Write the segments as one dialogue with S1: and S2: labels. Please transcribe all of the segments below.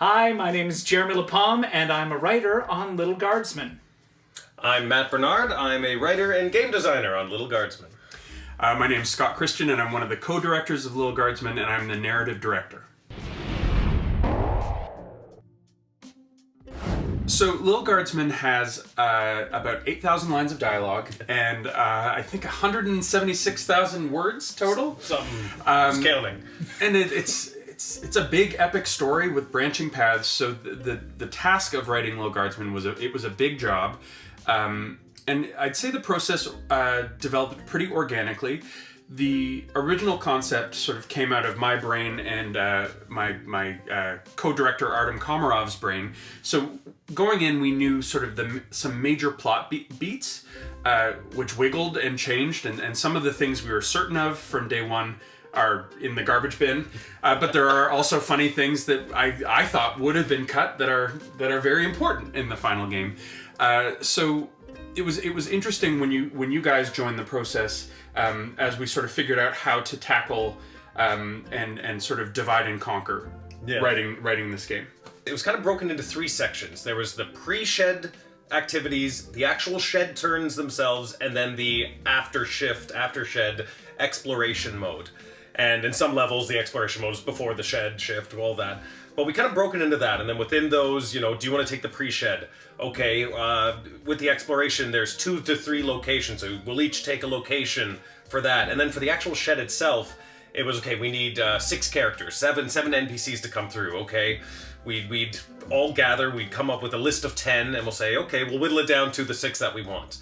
S1: Hi, my name is Jeremy Lapalme, and I'm a writer on Little Guardsman.
S2: I'm Matt Bernard. I'm a writer and game designer on Little Guardsman.
S3: My name's Scott Christian, and I'm one of the co-directors of Little Guardsman, and I'm the narrative director. So Little Guardsman has about 8,000 lines of dialogue, and I think 176,000 words total.
S2: Something. Just counting.
S3: And it's a big epic story with branching paths. So the task of writing Little Guardsman was a big job, and I'd say the process developed pretty organically. The original concept sort of came out of my brain and my co-director Artem Komarov's brain. So going in, we knew sort of some major plot beats, which wiggled and changed, and some of the things we were certain of from day one are in the garbage bin, but there are also funny things that I thought would have been cut that are very important in the final game. So it was interesting when you guys joined the process, as we sort of figured out how to tackle and sort of divide and conquer writing this game.
S2: It was kind of broken into three sections. There was the pre-shed activities, the actual shed turns themselves, and then the after shed exploration mode. And in some levels, the exploration mode is before the shed shift, all that. But we kind of broken into that, and then within those, do you want to take the pre-shed? Okay, with the exploration, there's 2 to 3 locations, so we'll each take a location for that. And then for the actual shed itself, it was, okay, we need 6 characters, seven NPCs to come through, okay? We'd all gather, we'd come up with a list of 10, and we'll say, okay, we'll whittle it down to the 6 that we want.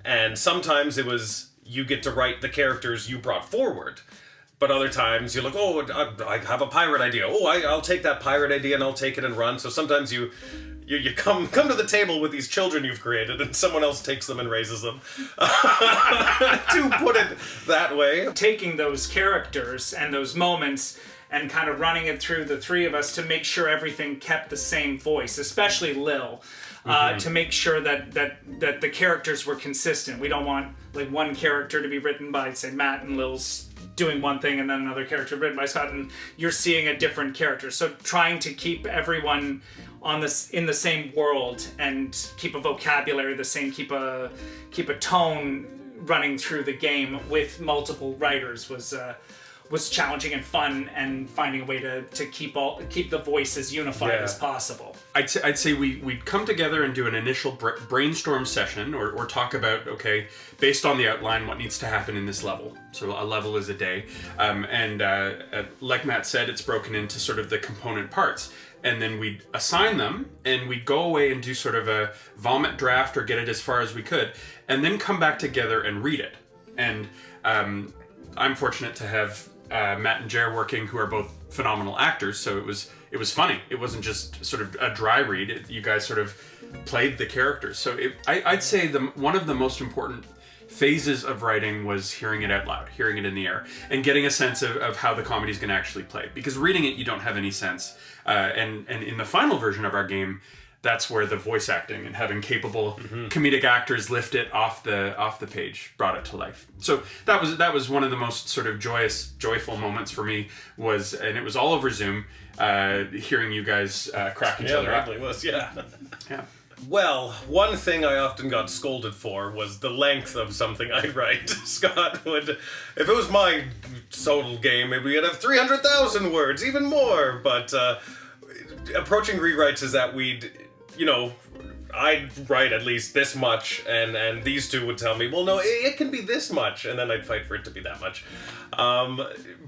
S2: And sometimes it was, you get to write the characters you brought forward. But other times you're like, oh, I have a pirate idea. Oh, I'll take that pirate idea and I'll take it and run. So sometimes you come to the table with these children you've created and someone else takes them and raises them. To put it that way.
S1: Taking those characters and those moments and kind of running it through the three of us to make sure everything kept the same voice, especially Lil. To make sure that the characters were consistent. We don't want like one character to be written by, say, Matt, and Lil's doing one thing, and then another character written by Scott, and you're seeing a different character. So trying to keep everyone in the same world and keep a vocabulary the same, keep a tone running through the game with multiple writers was challenging and fun, and finding a way to keep the voice as unified as possible.
S3: I'd say we'd come together and do an initial brainstorm session or talk about, okay, based on the outline, what needs to happen in this level. So a level is a day. And like Matt said, it's broken into sort of the component parts. And then we'd assign them, and we'd go away and do sort of a vomit draft or get it as far as we could, and then come back together and read it. And I'm fortunate to have Matt and Jer working, who are both phenomenal actors, so it was funny. It wasn't just sort of a dry read. You guys sort of played the characters. So I'd say one of the most important phases of writing was hearing it out loud, hearing it in the air, and getting a sense of how the comedy's going to actually play. Because reading it, you don't have any sense. And in the final version of our game, that's where the voice acting and having capable comedic actors lift it off the page brought it to life. So that was one of the most sort of joyful moments for me, and it was all over Zoom, hearing you guys crack each other up.
S2: It was, yeah.
S3: Yeah.
S2: Well, one thing I often got scolded for was the length of something I'd write. Scott would, if it was my total game, maybe we'd have 300,000 words, even more. But approaching rewrites is that I'd write at least this much, and these two would tell me, well, no, it can be this much, and then I'd fight for it to be that much.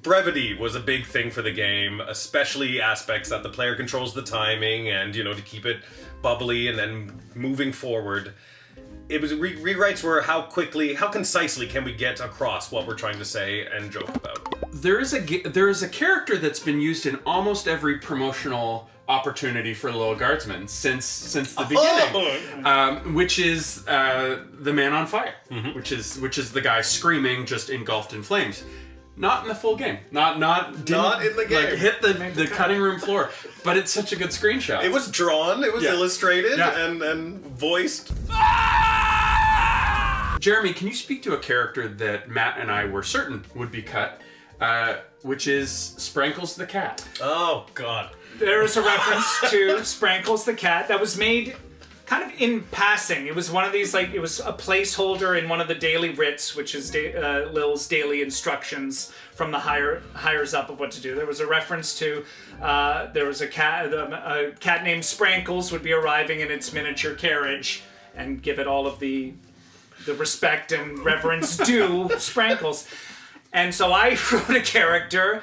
S2: Brevity was a big thing for the game, especially aspects that the player controls the timing and, to keep it bubbly and then moving forward. It was rewrites were how concisely can we get across what we're trying to say and joke about.
S3: There is a character that's been used in almost every promotional opportunity for Little Guardsman since the beginning, which is the Man on Fire, which is the guy screaming, just engulfed in flames. Not in the full game. Not in the game. Like, hit the cutting room floor. But it's such a good screenshot.
S2: It was drawn. It was illustrated and voiced.
S3: Jeremy, can you speak to a character that Matt and I were certain would be cut, which is Sprankles the cat?
S2: Oh, God.
S1: There's a reference to Sprankles the cat that was made kind of in passing. It was one of these, like, it was a placeholder in one of the daily writs, which is Lil's daily instructions from the hires up of what to do. There was a reference to, there was a cat named Sprankles would be arriving in its miniature carriage and give it all of the respect and reverence due Sprankles. And so I wrote a character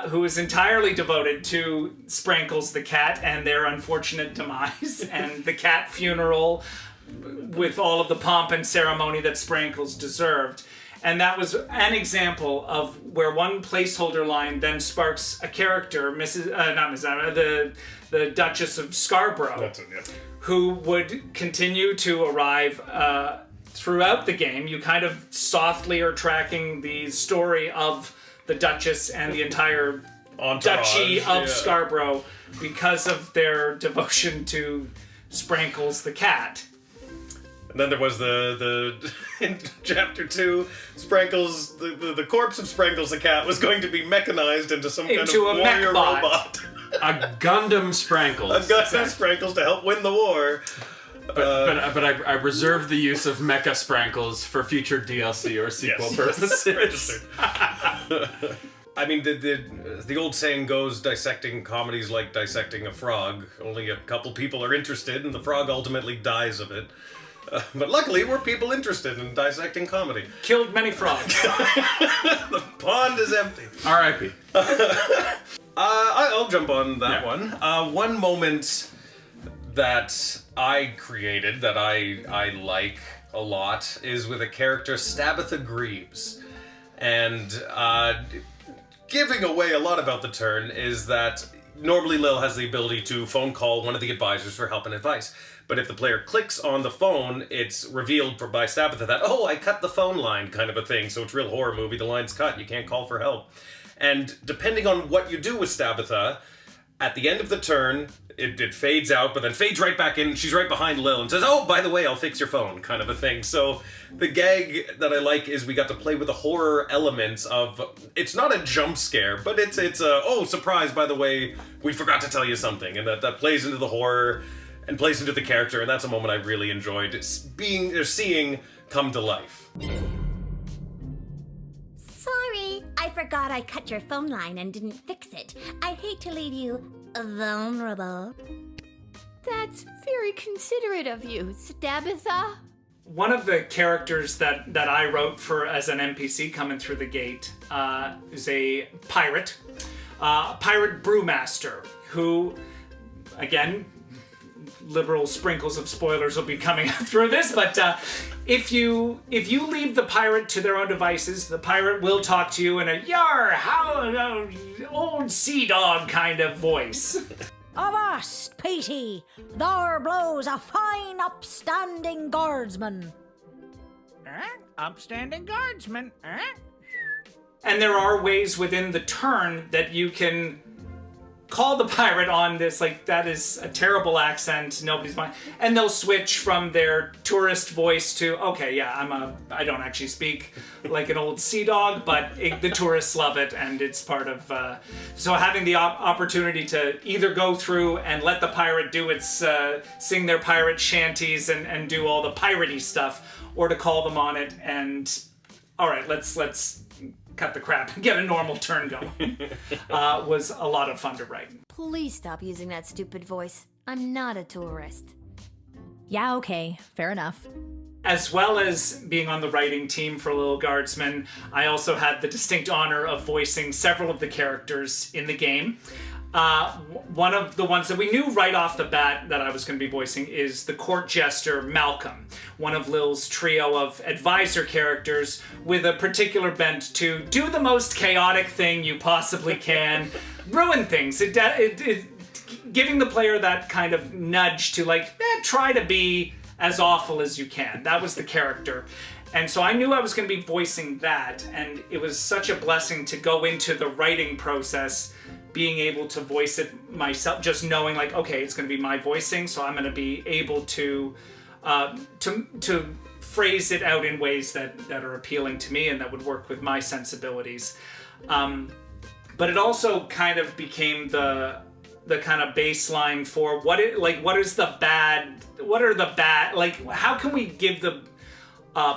S1: who is entirely devoted to Sprankles the cat and their unfortunate demise and the cat funeral with all of the pomp and ceremony that Sprankles deserved. And that was an example of where one placeholder line then sparks a character, the Duchess of Scarborough,
S2: That's it, yeah.
S1: who would continue to arrive throughout the game. You kind of softly are tracking the story of the Duchess and the entire
S2: Entourage,
S1: Duchy of
S2: yeah.
S1: Scarborough because of their devotion to Sprankles the cat.
S2: And then there was the in chapter 2, Sprankles, the corpse of Sprankles the cat was going to be mechanized into some kind of
S1: Into a
S2: warrior
S1: mech-bot.
S2: robot.
S3: A Gundam Sprankles.
S2: I've got some Sprankles to help win the war.
S3: But I reserve the use of Mecha Sprankles for future DLC or sequel purposes.
S2: Registered. I mean, the old saying goes, dissecting comedies like dissecting a frog. Only a couple people are interested, and the frog ultimately dies of it. But luckily, we're people interested in dissecting comedy.
S1: Killed many frogs.
S2: The pond is empty.
S3: R.I.P.
S2: I'll jump on that
S3: Yeah.
S2: one. One moment that I created that I like a lot is with a character, Stabitha Greaves. And giving away a lot about the turn is that normally Lil has the ability to phone call one of the advisors for help and advice. But if the player clicks on the phone, it's revealed by Stabitha that, oh, I cut the phone line, kind of a thing. So it's real horror movie, the line's cut, you can't call for help. And depending on what you do with Stabitha, at the end of the turn, it fades out, but then fades right back in. She's right behind Lil and says, oh, by the way, I'll fix your phone, kind of a thing. So the gag that I like is we got to play with the horror elements of, it's not a jump scare, but it's a, oh, surprise, by the way, we forgot to tell you something. And that plays into the horror and plays into the character, and that's a moment I really enjoyed seeing come to life.
S4: Sorry, I forgot I cut your phone line and didn't fix it. I hate to leave you vulnerable.
S5: That's very considerate of you, Stabitha.
S1: One of the characters that I wrote for as an NPC coming through the gate is a pirate brewmaster, who, again, liberal sprinkles of spoilers will be coming through this, but if you leave the pirate to their own devices, the pirate will talk to you in a "Yar, how old sea dog" kind of voice.
S6: Avast, Petey! There blows a fine upstanding guardsman.
S7: Upstanding guardsman,
S1: And there are ways within the turn that you can call the pirate on this, like, that is a terrible accent, nobody's mind, and they'll switch from their tourist voice to, okay, yeah, I don't actually speak like an old sea dog, but the tourists love it, and it's part of, so having the opportunity to either go through and let the pirate do its, sing their pirate shanties and do all the piratey stuff, or to call them on it and, all right, let's cut the crap and get a normal turn going, was a lot of fun to write.
S5: Please stop using that stupid voice. I'm not a tourist.
S6: Yeah, okay, fair enough.
S1: As well as being on the writing team for Little Guardsman, I also had the distinct honor of voicing several of the characters in the game. One of the ones that we knew right off the bat that I was going to be voicing is the court jester Malcolm, one of Lil's trio of advisor characters with a particular bent to do the most chaotic thing you possibly can, ruin things, giving the player that kind of nudge to, like, try to be as awful as you can. That was the character. And so I knew I was going to be voicing that, and it was such a blessing to go into the writing process being able to voice it myself, just knowing, like, okay, it's going to be my voicing, so I'm going to be able to phrase it out in ways that are appealing to me and that would work with my sensibilities. But it also kind of became the the kind of baseline for what are the bad, like, how can we give the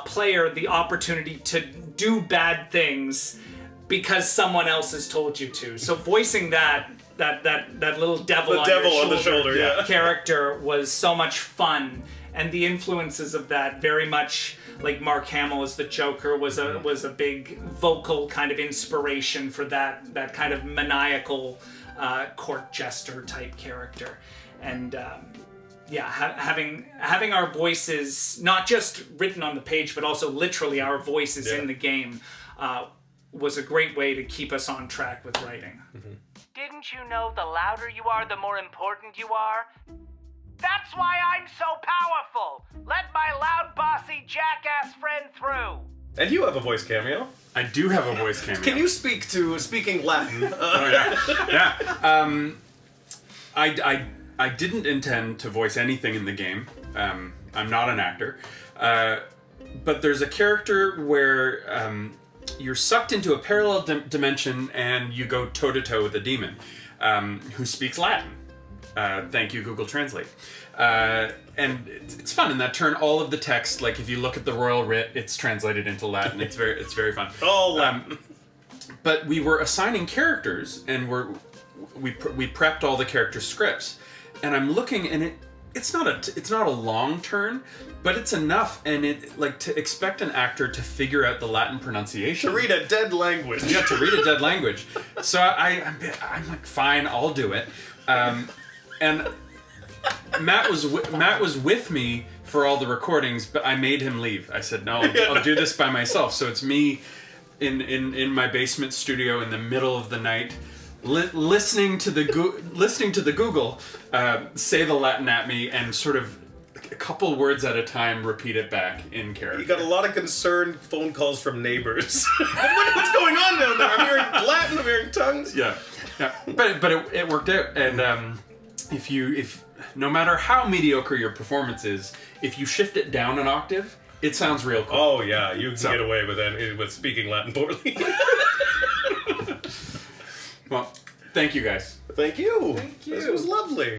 S1: player the opportunity to do bad things because someone else has told you to. So voicing that little devil,
S2: on the shoulder
S1: character was so much fun, and the influences of that very much, like Mark Hamill as the Joker was a big vocal kind of inspiration for that kind of maniacal court jester type character. And having our voices not just written on the page but also literally our voices in the game was a great way to keep us on track with writing.
S7: Didn't you know the louder you are, the more important you are? That's why I'm so powerful! Let my loud, bossy, jackass friend through!
S2: And you have a voice cameo.
S3: I do have a voice cameo.
S2: Can you speak to speaking Latin?
S3: I didn't intend to voice anything in the game. I'm not an actor. But there's a character where you're sucked into a parallel dimension and you go toe-to-toe with a demon who speaks Latin. Thank you, Google Translate. And it's fun in that turn. All of the text, like if you look at the Royal Writ, it's translated into Latin. It's very fun.
S2: Oh, Latin.
S3: But we were assigning characters, and we prepped all the character scripts, and I'm looking, and it's not a long turn, but it's enough, and to expect an actor to figure out the Latin pronunciation.
S2: To read a dead language.
S3: Yeah, to read a dead language. So I'm like, fine, I'll do it. And Matt was with me for all the recordings, but I made him leave. I said, no, I'll do this by myself. So it's me in my basement studio in the middle of the night, listening to the Google say the Latin at me, and sort of a couple words at a time repeat it back in character.
S2: You got a lot of concerned phone calls from neighbors. What's going on down there? I'm hearing Latin, I'm hearing tongues.
S3: Yeah. But it worked out, and if no matter how mediocre your performance is, if you shift it down an octave, it sounds real cool.
S2: Oh yeah, you can get away with speaking Latin poorly.
S3: Well, thank you guys.
S2: Thank you. This was lovely.